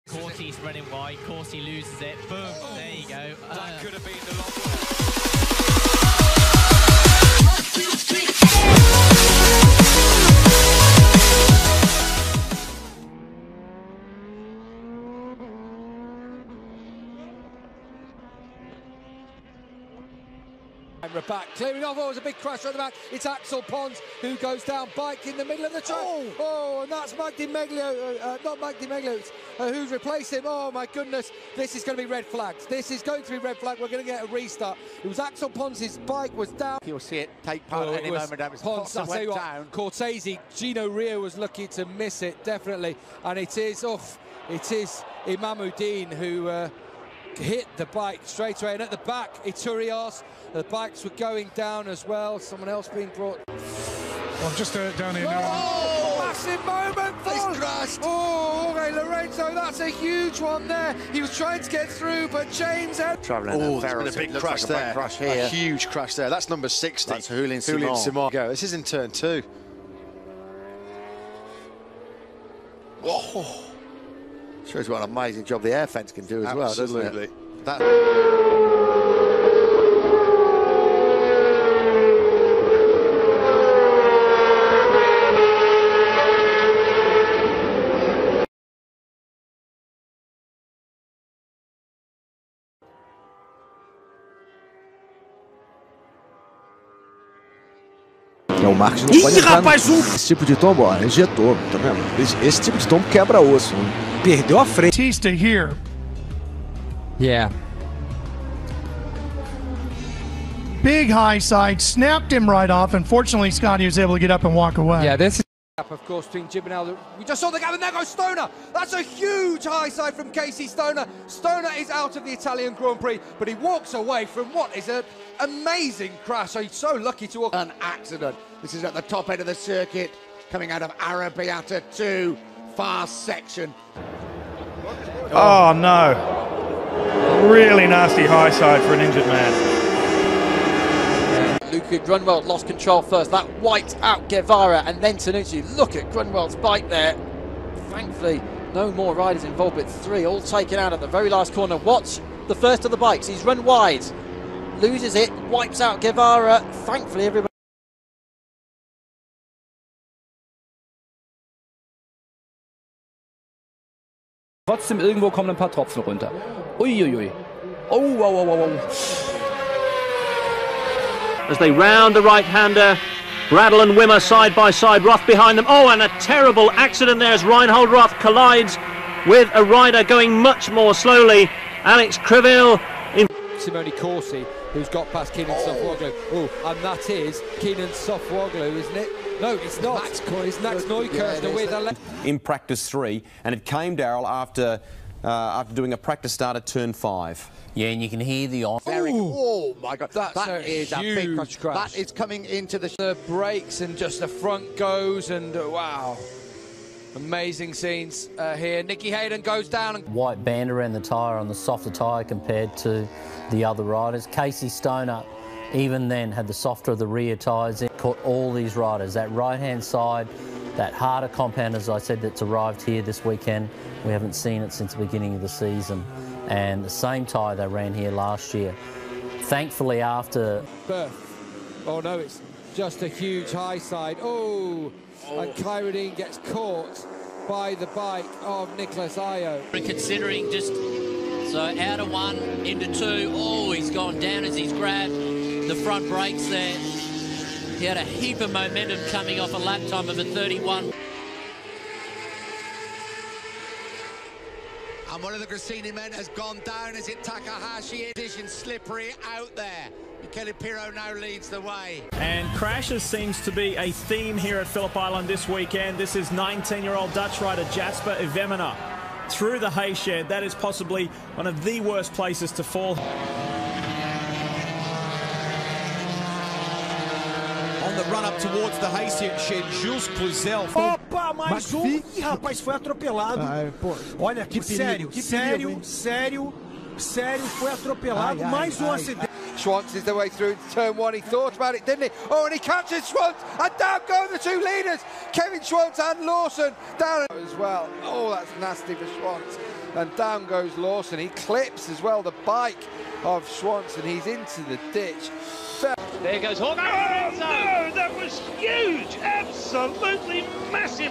Courtie's running wide, Courtie loses it, boom, there you go. That could have been the long way. We're back, clearing off. Oh, it was a big crash at the back. It's Axel Pons who goes down, bike in the middle of the track. Oh, and that's Magdi Meglio, not Magdi Meglio, who's replaced him. Oh my goodness, this is going to be red flags. This is going to be red flag. We're going to get a restart. It was Axel Pons' bike was down. You'll see it take part at any moment. That was Pons, Pons went down. Cortese, Gino Rio was lucky to miss it, definitely. And it is Imamuddin who hit the bike straight away, and at the back Iturias, the bikes were going down as well. Someone else being brought. Well, just down here now. Oh, massive moment for He's crashed. Oh, Jorge Lorenzo, that's a huge one there. He was trying to get through, but James had... Oh, there's been a big crash there. Crash here. A huge crash there. That's number 60. That's Julian Simon. Go. This is in turn 2. Oh. Shows what an amazing job the air fence can do as well, doesn't it? O Marcos não pode entrar esse tipo de tombo, ó, injetou, tá vendo? Esse tipo de tombo quebra osso. Perdeu a frente. Batista here. Yeah. Big high side, snapped him right off. Unfortunately, Scotty was able to get up and walk away. Yeah, this is Of course, between Gibinel, we just saw the gap, and there goes Stoner. That's a huge high side from Casey Stoner. Stoner is out of the Italian Grand Prix, but he walks away from what is an amazing crash. So he's so lucky to walk. An accident. This is at the top end of the circuit, coming out of Arrabbiata 2, fast section. Oh no. Really nasty high side for an injured man. Luca Grunwald lost control first. That wiped out Guevara and then Tanucci. Look at Grunwald's bike there. Thankfully, no more riders involved, but 3 all taken out at the very last corner. Watch the first of the bikes. He's run wide, loses it, wipes out Guevara. Thankfully, everybody. trotzdem irgendwo kommen ein paar Tropfen runter. Uiuiui. Oh, wow, wow, wow. As they round the right-hander, Bradl and Wimmer side by side, Roth behind them. Oh, and a terrible accident there as Reinhold Roth collides with a rider going much more slowly. Alex Criville in Simone Corsi, who's got past Kenan Sofuoglu. Oh, and that is Kenan Sofuoglu, isn't it? No, it's not. It's Max Neukirchner with a in practice 3, and it came, Daryl, after doing a practice start at turn 5. Yeah, and you can hear the on. Oh my God, that is a big crash. That is coming into the brakes, and just the front goes, and wow. Amazing scenes here. Nicky Hayden goes down. And White band around the tyre on the softer tyre compared to the other riders. Casey Stoner, even then, had the softer of the rear tyres. It caught all these riders. That right-hand side, that harder compound, as I said, that's arrived here this weekend. We haven't seen it since the beginning of the season. And the same tyre they ran here last year. Thankfully, after... Oh, no, it's just a huge high side. Oh. And Kyrodine gets caught by the bike of Nicholas Ayo. Considering just, so out of 1 into 2, oh, he's gone down as he's grabbed the front brakes there. He had a heap of momentum coming off a lap time of a 31. And one of the Grassini men has gone down. Is it Takahashi? Edition slippery out there. Kelly Pirro now leads the way. And crashes seems to be a theme here at Phillip Island this weekend. This is 19-year-old Dutch rider Jasper Ivemina through the hay shed. That is possibly one of the worst places to fall. On the run up towards the hay shed, Jules Cluzel. Opa, mais um. Ih, rapaz, foi atropelado. Olha, que sério, foi atropelado. Mais um acidente. Schwantz is the way through turn 1. He thought about it, didn't he? Oh, and he catches Schwantz, and down go the 2 leaders. Kevin Schwantz and Lawson down as well. Oh, that's nasty for Schwantz. and down goes Lawson. He clips as well the bike of Swanson. He's into the ditch. There goes Hawk. Oh, no, that was huge. Absolutely massive.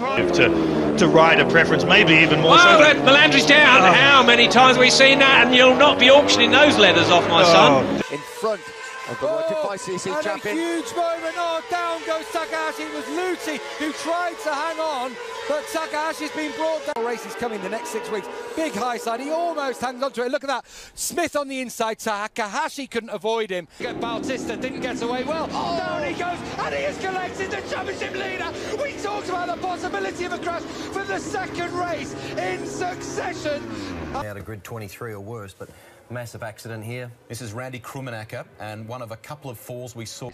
To rider preference, maybe even more so. Oh, Melandri's down. Oh. How many times have we seen that? And you'll not be auctioning those leathers off, my son. In front of the YTFICC champion. A huge moment. Oh, down goes Takahashi. It was Luti who tried to hang on, but Takahashi's been brought down. Race is coming the next 6 weeks. Big high side. He almost hangs on to it. Look at that. Smith on the inside. Takahashi couldn't avoid him. Bautista didn't get away well. Oh. Down he goes, and he is collected the championship leader. We talked about the possibility of a crash for the second race in succession. Out of grid 23 or worse, but massive accident here. This is Randy Krummenacker, and one of a couple of falls we saw.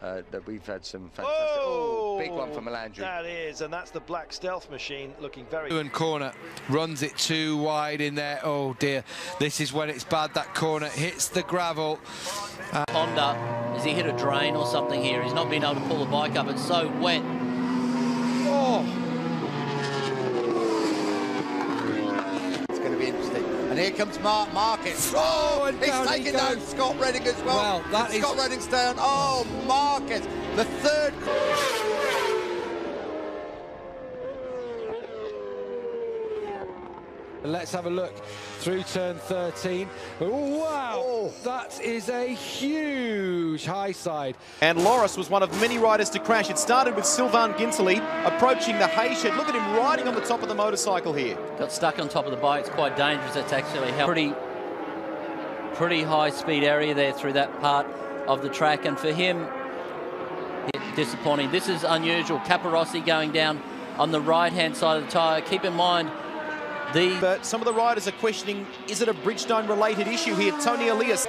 That we've had some fantastic. Oh, big one for Melandri. That is, and that's the Black Stealth machine looking very. And corner runs it too wide in there. Oh dear, this is when it's bad. That corner hits the gravel. Honda, has he hit a drain or something here? He's not been able to pull the bike up. It's so wet. Oh. And here comes Mark Marquez. Oh, and he's taking down Scott Redding as well. Well, Scott Redding's down. Oh, Marquez, the third. Let's have a look through turn 13. Oh, wow, that is a huge high side. And Loris was one of many riders to crash. It started with Sylvain Ginsley approaching the hay shed. Look at him riding on the top of the motorcycle here. Got stuck on top of the bike. It's quite dangerous. That's actually pretty high speed area there through that part of the track. And for him, disappointing. This is unusual. Caparossi going down on the right-hand side of the tyre. Keep in mind, but some of the riders are questioning, is it a Bridgestone related issue here? Tony Elias,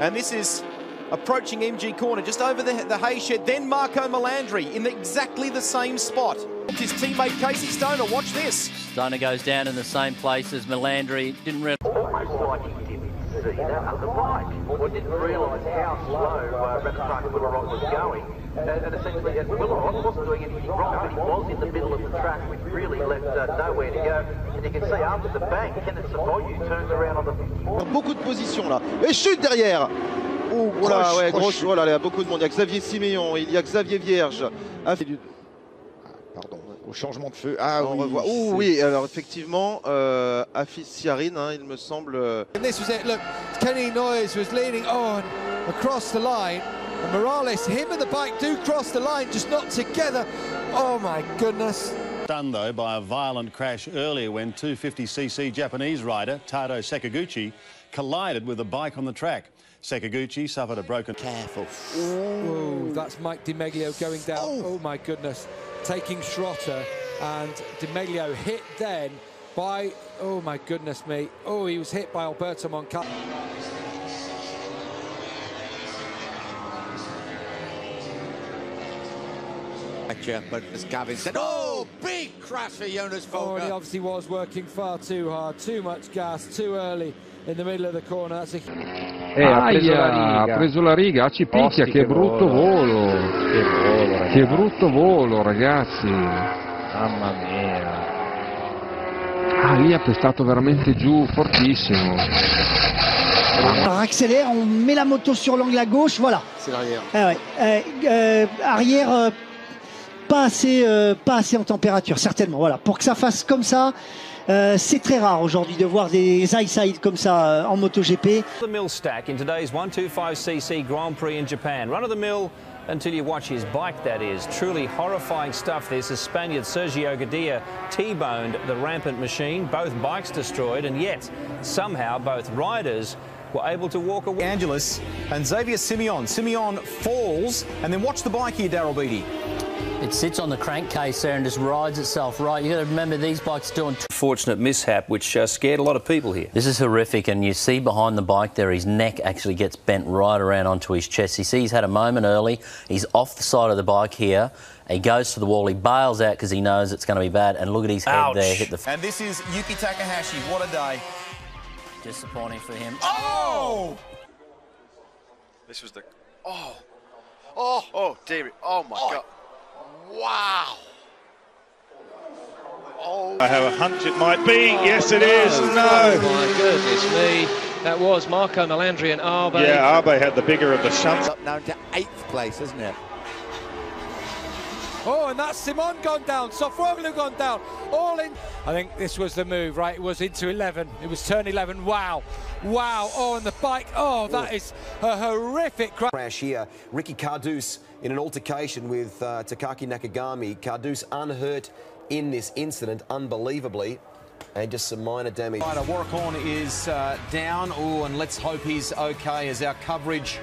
and this is approaching MG Corner, just over the hay shed. Then Marco Melandri in exactly the same spot. His teammate Casey Stoner, watch this. Stoner goes down in the same place as Melandri. Didn't really... Almost like he didn't see that on the bike, or didn't realise how slow Renaissance Willorock was going. And essentially, Willorock wasn't doing anything wrong, but he was in the middle of the track, which really left nowhere to go. And you can see after the bank, Kenneth Savoyu turns around on the 54. Beaucoup de positions là. Et chute derrière. Oh, voilà, ouais, grosse. Voilà, il y a beaucoup de monde. Il y a Xavier Siméon, il y a Xavier Vierge. Pardon, au changement de feu. Ah, on oui. revoit. Oh oui, alors effectivement, Afis Siarine, hein, il me semble. And this was it. Look, Kenny Noyes was leaning on across the line. And Morales, him and the bike do cross the line, just not together. Oh my goodness. Done though by a violent crash earlier when 250cc Japanese rider Tado Sakaguchi collided with a bike on the track. Sakaguchi suffered a broken... Careful. Oh, that's Mike Di Meglio going down. Oh my goodness. Taking Schrotter, and Di Meglio hit then by... Oh my goodness me. Oh, he was hit by Alberto Moncada. But as Gavin said, oh, big crash for Jonas Folger. Oh, and he obviously was working far too hard, too much gas, too early in the middle of the corner. That's ha preso la riga, ci picchia, che brutto volo. Che brutto volo, ragazzi. Mamma mia. Ah, lì ha pestato veramente giù, fortissimo. On accélère, on met la moto sur l'angle à gauche, voilà. C'est l'arrière. Ah ouais. Arrière, pas assez en température, certainement. Voilà. Pour que ça fasse comme ça, c'est très rare aujourd'hui de voir des high-side comme ça en MotoGP. The mill stack in today's 125cc Grand Prix in Japan. Run of the mill until you watch his bike, that is. Truly horrifying stuff this as Spaniard Sergio Gadia T-boned the rampant machine. Both bikes destroyed, and yet somehow both riders were able to walk away. Angelis and Xavier Simeon. Simeon falls, and then watch the bike here, Daryl Beattie. It sits on the crankcase there and just rides itself right. You've got to remember these bikes doing... Fortunate mishap which scared a lot of people here. This is horrific, and you see behind the bike there his neck actually gets bent right around onto his chest. You see he's had a moment early. He's off the side of the bike here. He goes to the wall. He bails out because he knows it's going to be bad. And look at his head there. Hit the... And this is Yuki Takahashi. What a day. Disappointing for him. Oh! This was the... Oh! Oh! Oh, dear. Oh, my God. Wow! I have a hunch it might be. Yes, it is. No. Oh my goodness me. That was Marco Melandri and Arbe. Yeah, Arbe had the bigger of the shunts. Up now to 8th place, isn't it? Oh, and that's Simon gone down, Sofroglu gone down, all in. I think this was the move, right? It was into 11. It was turn 11. Wow. Wow. Oh, and the bike. Oh, that is a horrific crash here. Ricky Carduce in an altercation with Takaki Nakagami. Carduce unhurt in this incident, unbelievably. And just some minor damage. Right, Warracorn is down. Oh, and let's hope he's okay as our coverage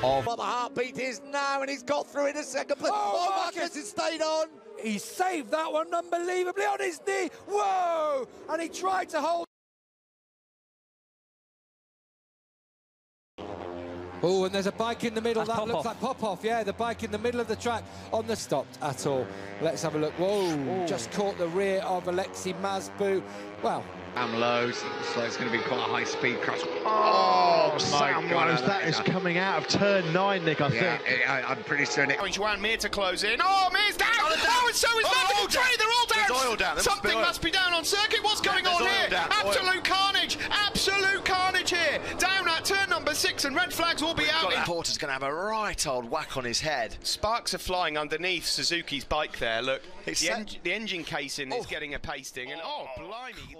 of... Well, the heartbeat is now, and he's got through in a second. Oh, Marcus has stayed on. He saved that one unbelievably on his knee. Whoa! And he tried to hold. Oh, and there's a bike in the middle. That looks like Popov. Yeah, the bike in the middle of the track on the stopped at all. Let's have a look. Whoa, just caught the rear of Alexei Masbu. Well, Sam Lowe's, looks like it's going to be quite a high-speed crash. Oh, Sam Lowe's, that is coming out of turn 9, Nick, I think. I'm pretty certain it... Joan Mir to close in. Oh, Mir's down! Oh, and so is Magical Trade, they're all down! There's oil down. Something must be down on circuit. What's going on here? Absolute carnage! Absolute carnage here! Down at turn number 6, and red flags will be out. Porter's going to have a right old whack on his head. Sparks are flying underneath Suzuki's bike there, look. The engine casing is getting a pasting, and oh, blimey.